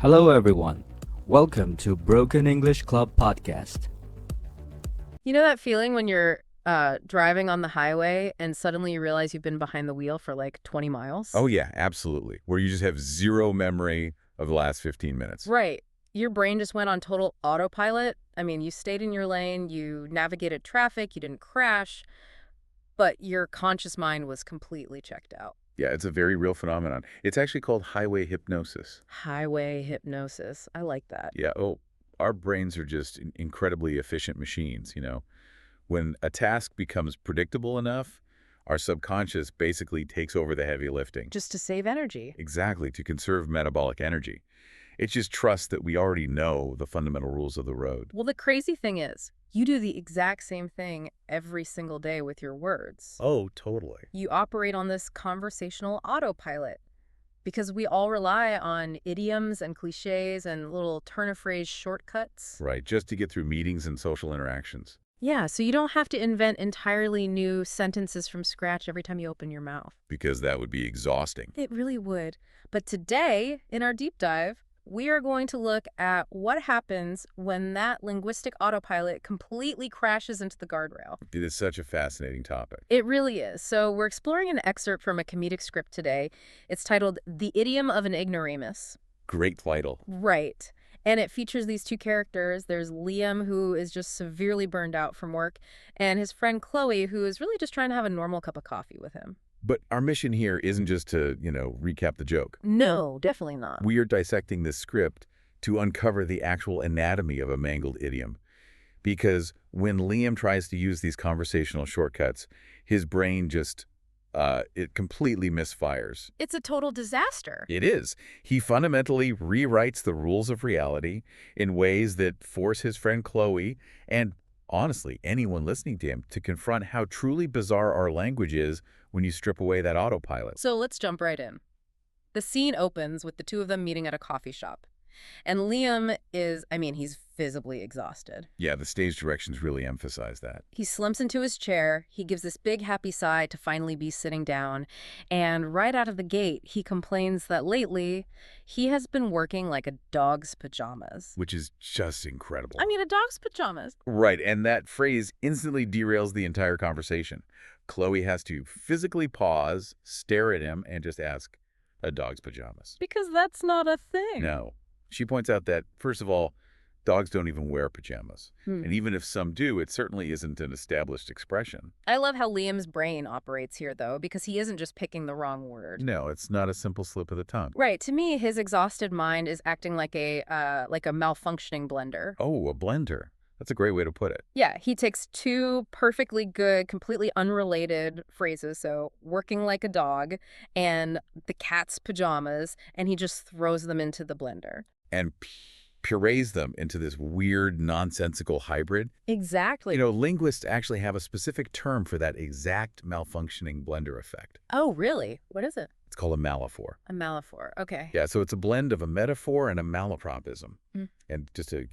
Hello, everyone. Welcome to Broken English Club podcast. You know that feeling when you're driving on the highway and suddenly you realize you've been behind the wheel for like 20 miles? Oh, yeah, absolutely. Where you just have zero memory of the last 15 minutes. Right. Your brain just went on total autopilot. I mean, you stayed in your lane, you navigated traffic, you didn't crash, but your conscious mind was completely checked out. Yeah, it's a very real phenomenon. It's actually called highway hypnosis. Highway hypnosis. I like that. Yeah, our brains are just incredibly efficient machines. When a task becomes predictable enough, our subconscious basically takes over the heavy lifting. Just to save energy. Exactly, to conserve metabolic energy. It just trusts that we already know the fundamental rules of the road. Well, the crazy thing is, you do the exact same thing every single day with your words. Oh, totally. You operate on this conversational autopilot because we all rely on idioms and cliches and little turn of phrase shortcuts. Right, just to get through meetings and social interactions. Yeah, so you don't have to invent entirely new sentences from scratch every time you open your mouth. Because that would be exhausting. It really would. But today, in our deep dive, we are going to look at what happens when that linguistic autopilot completely crashes into the guardrail. It is such a fascinating topic. It really is. So we're exploring an excerpt from a comedic script today. It's titled The Idiom of an Ignoramus. Great title. Right. And it features these two characters. There's Liam, who is just severely burned out from work, and his friend Chloe, who is really just trying to have a normal cup of coffee with him. But our mission here isn't just to, recap the joke. No, definitely not. We are dissecting this script to uncover the actual anatomy of a mangled idiom. Because when Liam tries to use these conversational shortcuts, his brain just, it completely misfires. It's a total disaster. It is. He fundamentally rewrites the rules of reality in ways that force his friend Chloe, and honestly, anyone listening to him, to confront how truly bizarre our language is when you strip away that autopilot. So let's jump right in. The scene opens with the two of them meeting at a coffee shop. And Liam is, he's visibly exhausted. Yeah, the stage directions really emphasize that. He slumps into his chair. He gives this big happy sigh to finally be sitting down. And right out of the gate, he complains that lately he has been working like a dog's pajamas. Which is just incredible. A dog's pajamas. Right, and that phrase instantly derails the entire conversation. Chloe has to physically pause, stare at him, and just ask, a dog's pajamas. Because that's not a thing. No. She points out that, first of all, dogs don't even wear pajamas. And even if some do, it certainly isn't an established expression. I love how Liam's brain operates here, though, because he isn't just picking the wrong word. No, it's not a simple slip of the tongue. Right. To me, his exhausted mind is acting like a malfunctioning blender. Oh, a blender. That's a great way to put it. Yeah, he takes two perfectly good, completely unrelated phrases, so working like a dog and the cat's pajamas, and he just throws them into the blender. And purees them into this weird, nonsensical hybrid. Exactly. Linguists actually have a specific term for that exact malfunctioning blender effect. Oh, really? What is it? It's called a malaphor. A malaphor. Okay. Yeah, so it's a blend of a metaphor and a malapropism. And just to,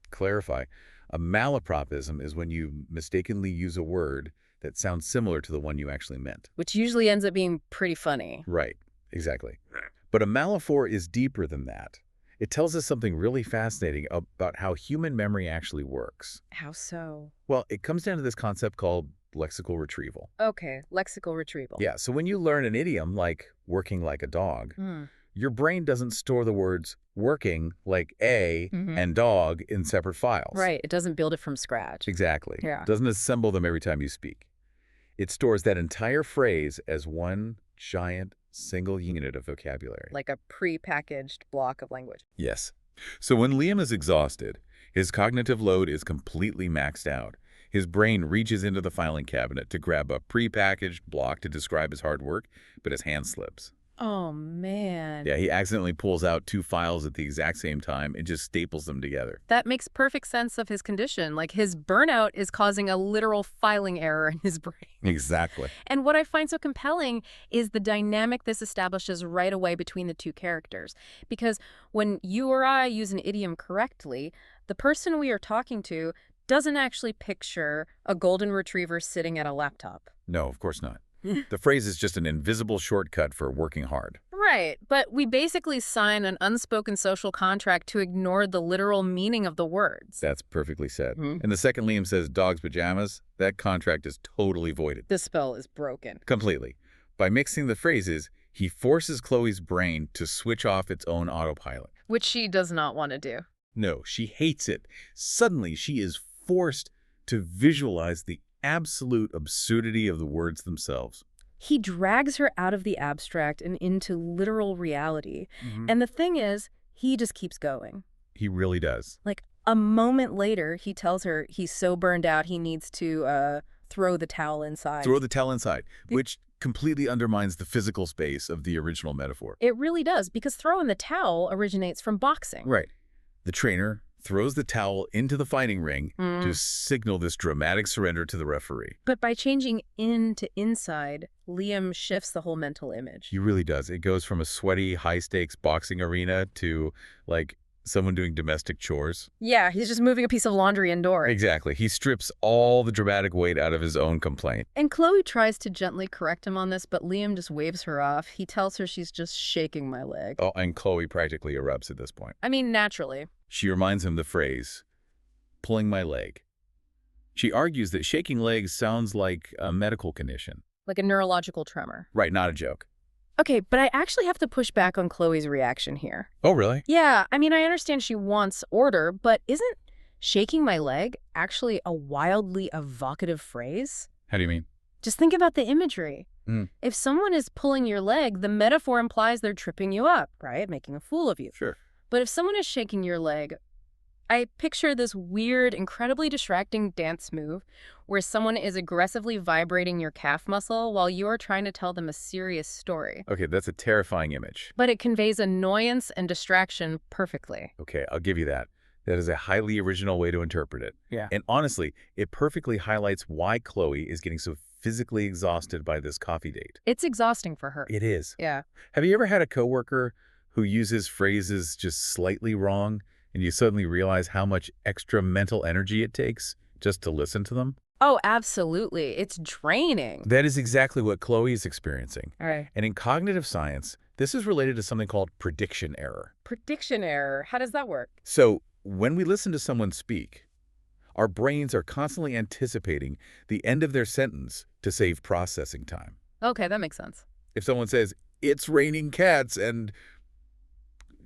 clarify, a malapropism is when you mistakenly use a word that sounds similar to the one you actually meant. Which usually ends up being pretty funny. Right, exactly. But a malaphor is deeper than that. It tells us something really fascinating about how human memory actually works. How so? Well, it comes down to this concept called lexical retrieval. Okay, lexical retrieval. Yeah, so when you learn an idiom like working like a dog, your brain doesn't store the words working like a and dog in separate files. Right, it doesn't build it from scratch. Exactly. Yeah. Doesn't assemble them every time you speak. It stores that entire phrase as one giant single unit of vocabulary. Like a pre-packaged block of language. Yes. So when Liam is exhausted, his cognitive load is completely maxed out. His brain reaches into the filing cabinet to grab a pre-packaged block to describe his hard work, but his hand slips. Oh, man. Yeah, he accidentally pulls out two files at the exact same time and just staples them together. That makes perfect sense of his condition. Like, his burnout is causing a literal filing error in his brain. Exactly. And what I find so compelling is the dynamic this establishes right away between the two characters. Because when you or I use an idiom correctly, the person we are talking to doesn't actually picture a golden retriever sitting at a laptop. No, of course not. The phrase is just an invisible shortcut for working hard. Right, but we basically sign an unspoken social contract to ignore the literal meaning of the words. That's perfectly said. Mhm. And the second Liam says dog's pajamas, that contract is totally voided. The spell is broken. Completely. By mixing the phrases, he forces Chloe's brain to switch off its own autopilot. Which she does not want to do. No, she hates it. Suddenly, she is forced to visualize the absolute absurdity of the words themselves. He drags her out of the abstract and into literal reality. And the thing is, he just keeps going. He really does. Like, a moment later, he tells her he's so burned out he needs to throw the towel inside. Throw the towel inside, which completely undermines the physical space of the original metaphor. It really does, because throwing the towel originates from boxing. Right. The trainer throws the towel into the fighting ring to signal this dramatic surrender to the referee. But by changing in to inside, Liam shifts the whole mental image. He really does. It goes from a sweaty, high-stakes boxing arena to, like, someone doing domestic chores. Yeah, he's just moving a piece of laundry indoors. Exactly. He strips all the dramatic weight out of his own complaint. And Chloe tries to gently correct him on this, but Liam just waves her off. He tells her she's just shaking my leg. Oh, and Chloe practically erupts at this point. I mean, naturally. She reminds him the phrase, pulling my leg. She argues that shaking legs sounds like a medical condition. Like a neurological tremor. Right, not a joke. Okay, but I actually have to push back on Chloe's reaction here. Oh, really? Yeah, I mean, I understand she wants order, but isn't shaking my leg actually a wildly evocative phrase? How do you mean? Just think about the imagery. Mm. If someone is pulling your leg, the metaphor implies they're tripping you up, right? Making a fool of you. Sure. But if someone is shaking your leg, I picture this weird, incredibly distracting dance move where someone is aggressively vibrating your calf muscle while you are trying to tell them a serious story. Okay, that's a terrifying image. But it conveys annoyance and distraction perfectly. Okay, I'll give you that. That is a highly original way to interpret it. Yeah. And honestly, it perfectly highlights why Chloe is getting so physically exhausted by this coffee date. It's exhausting for her. It is. Yeah. Have you ever had a coworker who uses phrases just slightly wrong, and you suddenly realize how much extra mental energy it takes just to listen to them? Oh, absolutely. It's draining. That is exactly what Chloe is experiencing. All right. And in cognitive science, this is related to something called prediction error. Prediction error. How does that work? So when we listen to someone speak, our brains are constantly anticipating the end of their sentence to save processing time. Okay, that makes sense. If someone says, "It's raining cats," and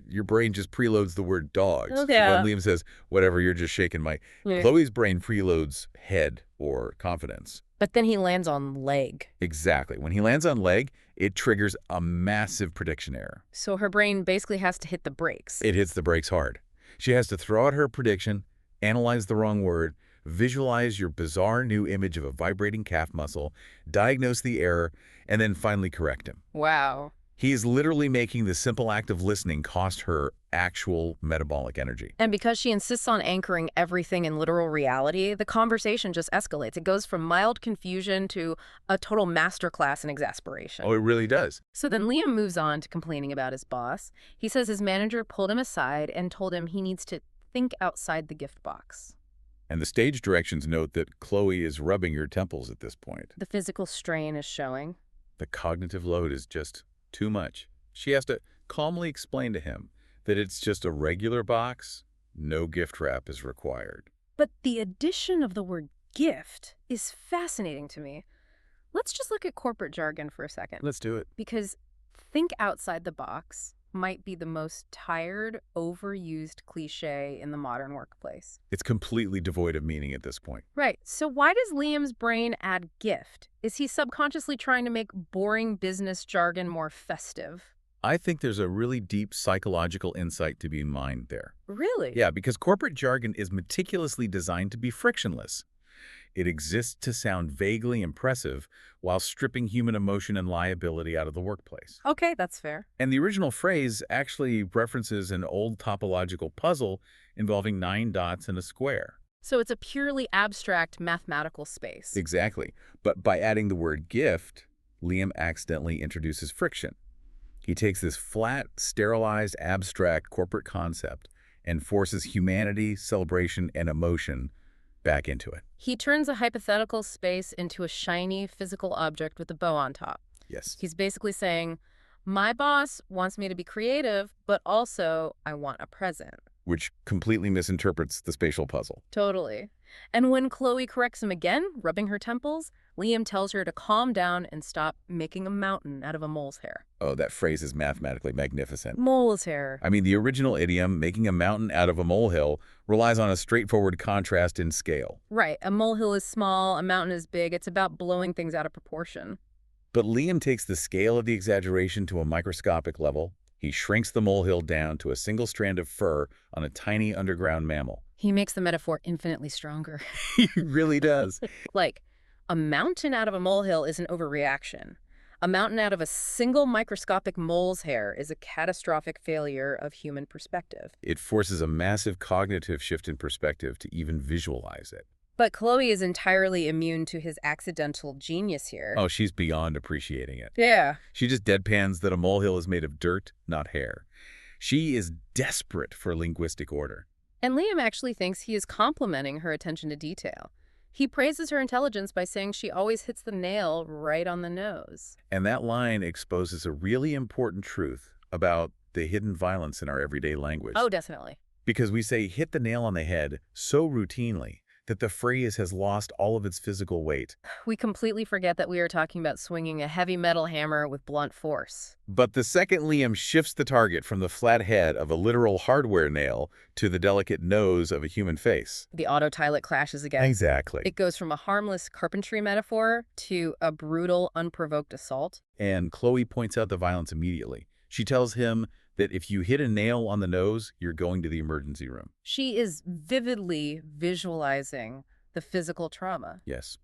your brain just preloads the word dogs. Yeah. When Liam says, "Whatever, you're just shaking my..." Yeah. Chloe's brain preloads head or confidence. But then he lands on leg. Exactly. When he lands on leg, it triggers a massive prediction error. So her brain basically has to hit the brakes. It hits the brakes hard. She has to throw out her prediction, analyze the wrong word, visualize your bizarre new image of a vibrating calf muscle, diagnose the error, and then finally correct him. Wow. He is literally making the simple act of listening cost her actual metabolic energy. And because she insists on anchoring everything in literal reality, the conversation just escalates. It goes from mild confusion to a total masterclass in exasperation. Oh, it really does. So then Liam moves on to complaining about his boss. He says his manager pulled him aside and told him he needs to think outside the gift box. And the stage directions note that Chloe is rubbing her temples at this point. The physical strain is showing. The cognitive load is just too much. She has to calmly explain to him that it's just a regular box, no gift wrap is required. But the addition of the word gift is fascinating to me. Let's just look at corporate jargon for a second. Let's do it. Because think outside the box might be the most tired, overused cliche in the modern workplace. It's completely devoid of meaning at this point. Right. So why does Liam's brain add gift? Is he subconsciously trying to make boring business jargon more festive? I think there's a really deep psychological insight to be mined there. Really? Yeah, because corporate jargon is meticulously designed to be frictionless. It exists to sound vaguely impressive while stripping human emotion and liability out of the workplace. Okay, that's fair. And the original phrase actually references an old topological puzzle involving 9 dots and a square. So it's a purely abstract mathematical space. Exactly. But by adding the word gift, Liam accidentally introduces friction. He takes this flat, sterilized, abstract corporate concept and forces humanity, celebration, and emotion back into it. He turns a hypothetical space into a shiny physical object with a bow on top. Yes. He's basically saying, My boss wants me to be creative, but also I want a present. which completely misinterprets the spatial puzzle. Totally. And when Chloe corrects him again, rubbing her temples, Liam tells her to calm down and stop making a mountain out of a mole's hair. Oh, that phrase is mathematically magnificent. Mole's hair. I mean, the original idiom, making a mountain out of a molehill, relies on a straightforward contrast in scale. Right. A molehill is small, a mountain is big. It's about blowing things out of proportion. But Liam takes the scale of the exaggeration to a microscopic level. He shrinks the molehill down to a single strand of fur on a tiny underground mammal. He makes the metaphor infinitely stronger. He really does. Like, a mountain out of a molehill is an overreaction. A mountain out of a single microscopic mole's hair is a catastrophic failure of human perspective. It forces a massive cognitive shift in perspective to even visualize it. But Chloe is entirely immune to his accidental genius here. Oh, she's beyond appreciating it. Yeah. She just deadpans that a molehill is made of dirt, not hair. She is desperate for linguistic order. And Liam actually thinks he is complimenting her attention to detail. He praises her intelligence by saying she always hits the nail right on the nose. And that line exposes a really important truth about the hidden violence in our everyday language. Oh, definitely. Because we say hit the nail on the head so routinely that the phrase has lost all of its physical weight. We completely forget that we are talking about swinging a heavy metal hammer with blunt force. But the second Liam shifts the target from the flat head of a literal hardware nail to the delicate nose of a human face. The autopilot clashes again. Exactly. It goes from a harmless carpentry metaphor to a brutal, unprovoked assault. And Chloe points out the violence immediately. She tells him that if you hit a nail on the nose, you're going to the emergency room. She is vividly visualizing the physical trauma. Yes.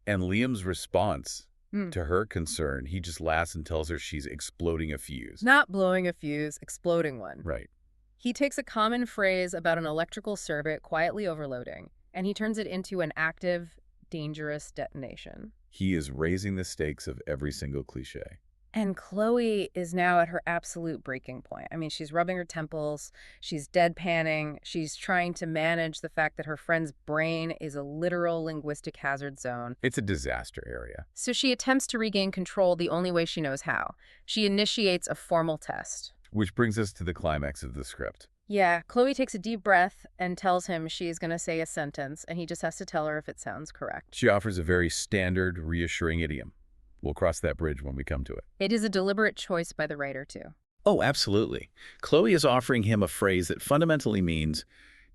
And Liam's response to her concern, he just laughs and tells her she's exploding a fuse. Not blowing a fuse, exploding one. Right. He takes a common phrase about an electrical circuit quietly overloading, and he turns it into an active, dangerous detonation. He is raising the stakes of every single cliche. And Chloe is now at her absolute breaking point. I mean, she's rubbing her temples, she's deadpanning, she's trying to manage the fact that her friend's brain is a literal linguistic hazard zone. It's a disaster area. So she attempts to regain control the only way she knows how. She initiates a formal test. Which brings us to the climax of the script. Yeah, Chloe takes a deep breath and tells him she is going to say a sentence, and he just has to tell her if it sounds correct. She offers a very standard, reassuring idiom. We'll cross that bridge when we come to it. It is a deliberate choice by the writer, too. Oh, absolutely. Chloe is offering him a phrase that fundamentally means,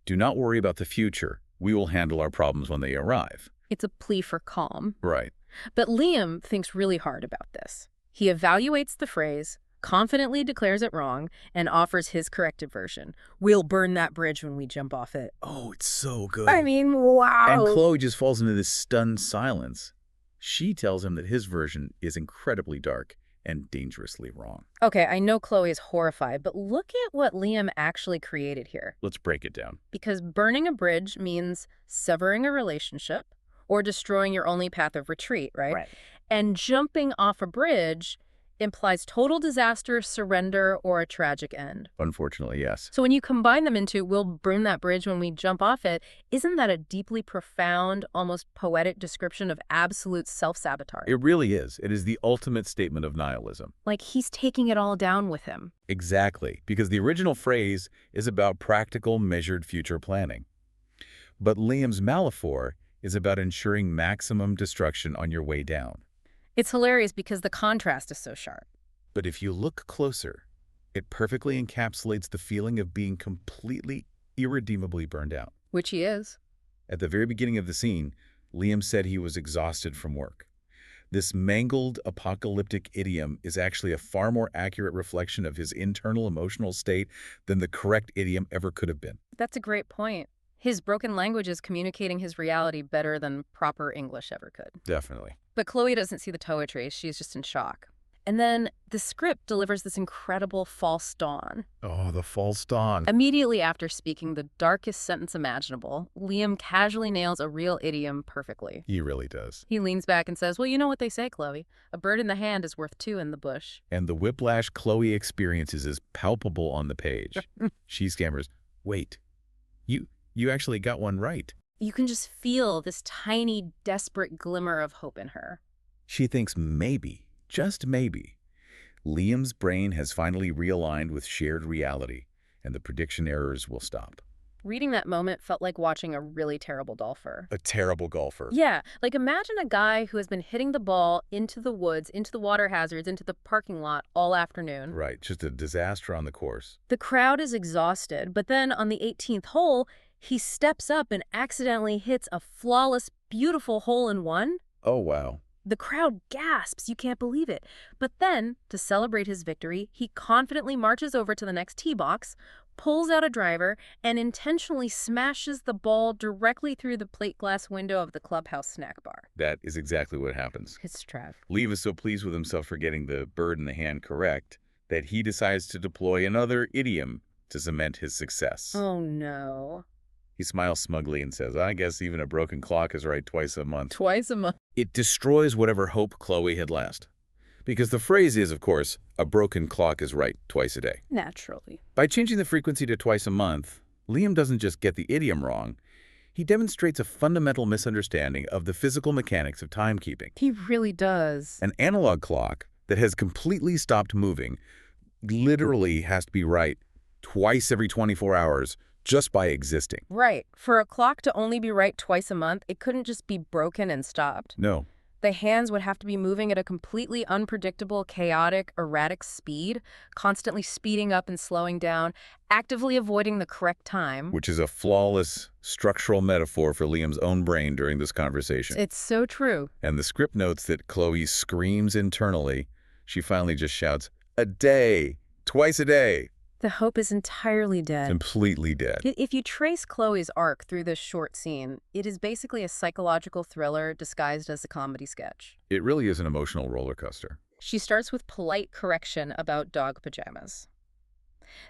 do not worry about the future. We will handle our problems when they arrive. It's a plea for calm. Right. But Liam thinks really hard about this. He evaluates the phrase, confidently declares it wrong, and offers his corrected version. We'll burn that bridge when we jump off it. Oh, it's so good. I mean, wow. And Chloe just falls into this stunned silence. She tells him that his version is incredibly dark and dangerously wrong. Okay, I know Chloe is horrified, but look at what Liam actually created here. Let's break it down. Because burning a bridge means severing a relationship or destroying your only path of retreat, right? Right. And jumping off a bridge implies total disaster, surrender, or a tragic end. Unfortunately, yes. So when you combine them into, we'll burn that bridge when we jump off it, isn't that a deeply profound, almost poetic description of absolute self-sabotage? It really is. It is the ultimate statement of nihilism. Like he's taking it all down with him. Exactly, because the original phrase is about practical, measured future planning. But Liam's metaphor is about ensuring maximum destruction on your way down. It's hilarious because the contrast is so sharp. But if you look closer, it perfectly encapsulates the feeling of being completely, irredeemably burned out. Which he is. At the very beginning of the scene, Liam said he was exhausted from work. This mangled, apocalyptic idiom is actually a far more accurate reflection of his internal emotional state than the correct idiom ever could have been. That's a great point. His broken language is communicating his reality better than proper English ever could. Definitely. But Chloe doesn't see the poetry. She's just in shock. And then the script delivers this incredible false dawn. Oh, the false dawn. Immediately after speaking the darkest sentence imaginable, Liam casually nails a real idiom perfectly. He really does. He leans back and says, well, you know what they say, Chloe. A bird in the hand is worth two in the bush. And the whiplash Chloe experiences is palpable on the page. She stammers, wait, you actually got one right. You can just feel this tiny, desperate glimmer of hope in her. She thinks maybe, just maybe, Liam's brain has finally realigned with shared reality, and the prediction errors will stop. Reading that moment felt like watching a really terrible golfer. A terrible golfer. Yeah, like imagine a guy who has been hitting the ball into the woods, into the water hazards, into the parking lot all afternoon. Right, just a disaster on the course. The crowd is exhausted, but then on the 18th hole, he steps up and accidentally hits a flawless, beautiful hole-in-one. Oh, wow. The crowd gasps, you can't believe it. But then, to celebrate his victory, he confidently marches over to the next tee box, pulls out a driver, and intentionally smashes the ball directly through the plate glass window of the clubhouse snack bar. That is exactly what happens. It's Trav. Liam is so pleased with himself for getting the bird in the hand correct that he decides to deploy another idiom to cement his success. Oh no. He smiles smugly and says, I guess even a broken clock is right twice a month. Twice a month. It destroys whatever hope Chloe had lost. Because the phrase is, of course, a broken clock is right twice a day. Naturally. By changing the frequency to twice a month, Liam doesn't just get the idiom wrong, he demonstrates a fundamental misunderstanding of the physical mechanics of timekeeping. He really does. An analog clock that has completely stopped moving literally has to be right twice every 24 hours just by existing. Right. For a clock to only be right twice a month, it couldn't just be broken and stopped. No. The hands would have to be moving at a completely unpredictable, chaotic, erratic speed, constantly speeding up and slowing down, actively avoiding the correct time. Which is a flawless structural metaphor for Liam's own brain during this conversation. It's so true. And the script notes that Chloe screams internally. She finally just shouts, a day, twice a day. The hope is entirely dead. Completely dead. If you trace Chloe's arc through this short scene, it is basically a psychological thriller disguised as a comedy sketch. It really is an emotional roller coaster. She starts with polite correction about dog pajamas.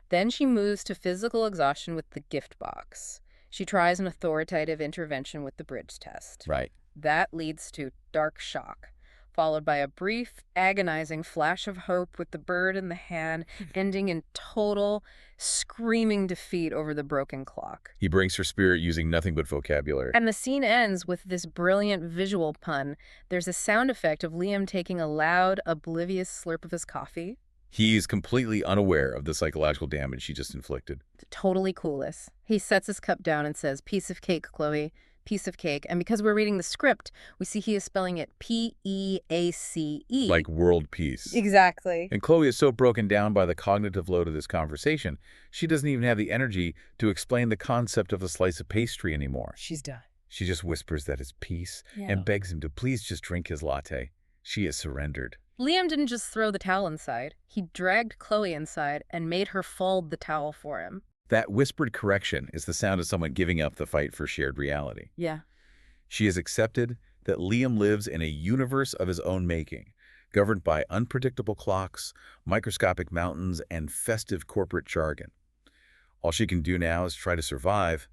Then she moves to physical exhaustion with the gift box. She tries an authoritative intervention with the bridge test. Right. That leads to dark shock, followed by a brief, agonizing flash of hope with the bird in the hand, ending in total, screaming defeat over the broken clock. He brings her spirit using nothing but vocabulary. And the scene ends with this brilliant visual pun. There's a sound effect of Liam taking a loud, oblivious slurp of his coffee. He's completely unaware of the psychological damage she just inflicted. Totally clueless. He sets his cup down and says, "Piece of cake, Chloe. Piece of cake." And because we're reading the script, we see he is spelling it P-E-A-C-E. Like world peace. Exactly. And Chloe is so broken down by the cognitive load of this conversation, she doesn't even have the energy to explain the concept of a slice of pastry anymore. She's done. She just whispers that it's peace and begs him to please just drink his latte. She has surrendered. Liam didn't just throw the towel inside. He dragged Chloe inside and made her fold the towel for him. That whispered correction is the sound of someone giving up the fight for shared reality. Yeah. She has accepted that Liam lives in a universe of his own making, governed by unpredictable clocks, microscopic mountains, and festive corporate jargon. All she can do now is try to survive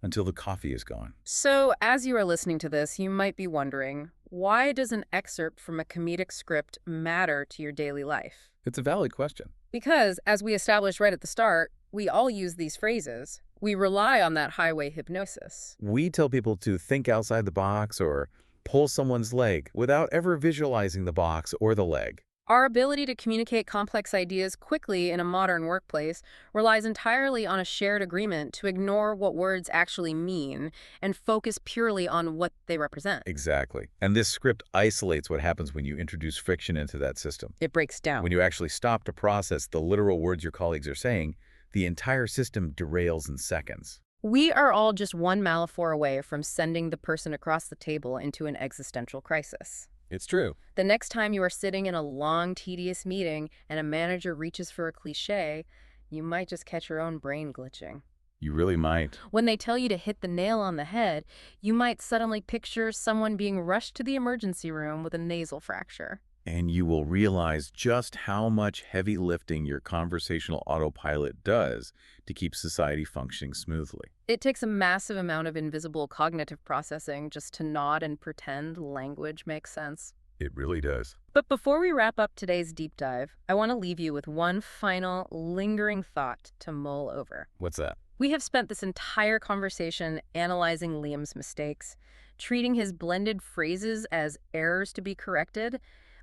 until the coffee is gone. So, as you are listening to this, you might be wondering, why does an excerpt from a comedic script matter to your daily life? It's a valid question. Because, as we established right at the start, we all use these phrases. We rely on that highway hypnosis. We tell people to think outside the box or pull someone's leg without ever visualizing the box or the leg. Our ability to communicate complex ideas quickly in a modern workplace relies entirely on a shared agreement to ignore what words actually mean and focus purely on what they represent. Exactly. And this script isolates what happens when you introduce friction into that system. It breaks down. When you actually stop to process the literal words your colleagues are saying, the entire system derails in seconds. We are all just one metaphor away from sending the person across the table into an existential crisis. It's true. The next time you are sitting in a long, tedious meeting and a manager reaches for a cliche, you might just catch your own brain glitching. You really might. When they tell you to hit the nail on the head, you might suddenly picture someone being rushed to the emergency room with a nasal fracture. And you will realize just how much heavy lifting your conversational autopilot does to keep society functioning smoothly. It takes a massive amount of invisible cognitive processing just to nod and pretend language makes sense. It really does. But before we wrap up today's deep dive, I want to leave you with one final lingering thought to mull over. What's that? We have spent this entire conversation analyzing Liam's mistakes, treating his blended phrases as errors to be corrected.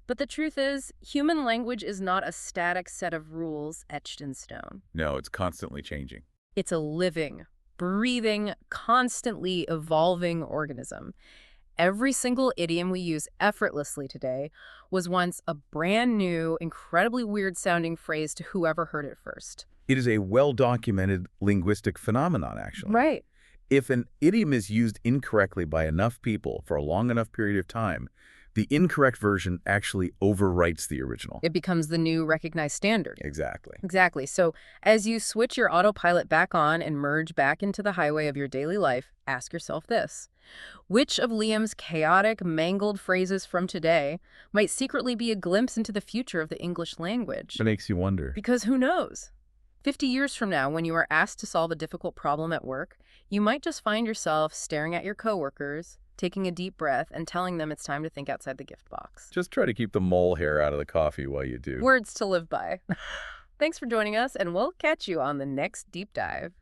But the truth is, human language is not a static set of rules etched in stone. No, it's constantly changing. It's a living, breathing, constantly evolving organism. Every single idiom we use effortlessly today was once a brand new, incredibly weird-sounding phrase to whoever heard it first. It is a well-documented linguistic phenomenon, actually. Right. If an idiom is used incorrectly by enough people for a long enough period of time, the incorrect version actually overwrites the original. It becomes the new recognized standard. Exactly. Exactly. So as you switch your autopilot back on and merge back into the highway of your daily life, ask yourself this. Which of Liam's chaotic, mangled phrases from today might secretly be a glimpse into the future of the English language? It makes you wonder. Because who knows? 50 years from now, when you are asked to solve a difficult problem at work, you might just find yourself staring at your coworkers, taking a deep breath, and telling them it's time to think outside the gift box. Just try to keep the mole hair out of the coffee while you do. Words to live by. Thanks for joining us, and we'll catch you on the next deep dive.